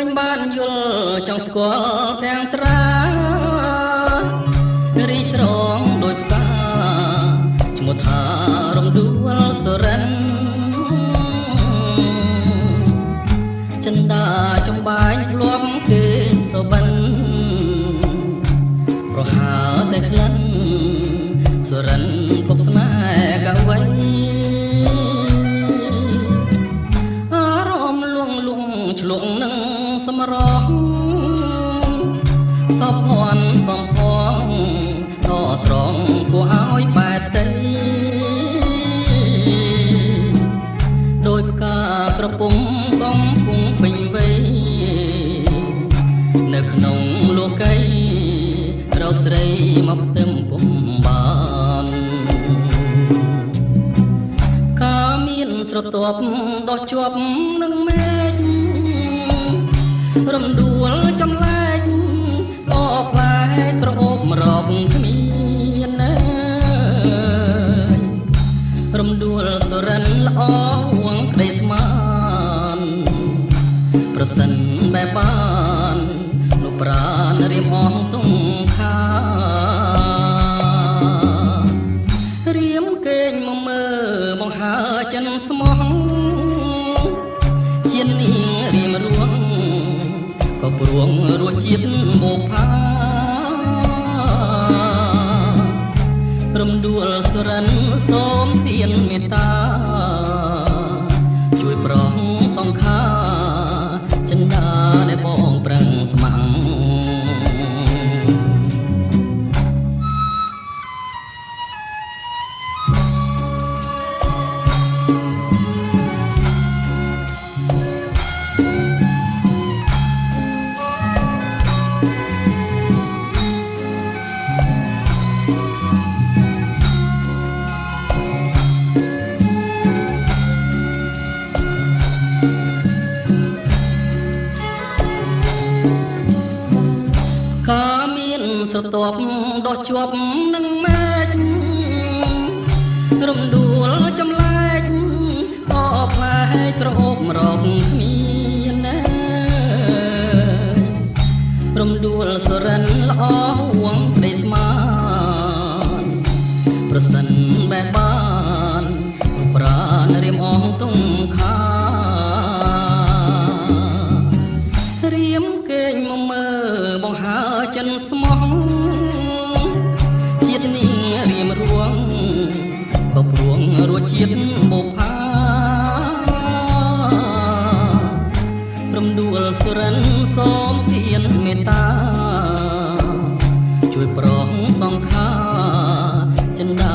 ញបានយល់ចង់ស្គាល់ទាំងត្រារីស្រងដូចតាឈ្មោះថារំដួលសរិនចិនដាចំបាញ់ធ្លាប់គេសុបិនប្រហើតែក្លិនសរិនភពស្នេហ៍កវីអារម្មណ៍លួងលងឆ្លងនឹងសម្រស់សពភ័ណ្ឌសំផងតស្រងគួរឲ្យបែតទៅដោយផ្កាក្រពុំកំពុងពេញវ័យនៅក្នុងលោកីរកស្រីមកផ្ទឹមពុំបានកាមានស្រទាប់ដោះជាប់នឹងមេឃរំដួលចម្លែកក៏ផ្លែក្រអូបរកគ្មានណារំដួលសរិនល្អហួងក្តីស្មានប្រសិនបែបបាននោះប្រាណរៀមអងទុំខារៀមកេងមកមើបង្ហើចិនស្មោះជានាងរៀមរួងក៏ព្រួងរសជាតិបុផារំដួលសរិនសូមទានមេត្តាជួយប្រងសង្ខាចិនដាដែលបងប្រឹងស្ម័គ្រស្រទាប់ដោះជាប់នឹងមេឃរំដួលចម្លែកក៏ផ្លែក្រអូបរកគ្មានណារំដួលសរិនល្អហួងក្តីស្មានប្រសិនបែបបានប្រាណរៀមអងទុំខារៀមកេងមកមើបង្ហើចិនស្មោះជាតិនាងរៀមរួងក៏ព្រួងរសជាតិបុផារំដួលសរិនសូមទានមេត្តាជួយប្រងសង្ខាចិនដា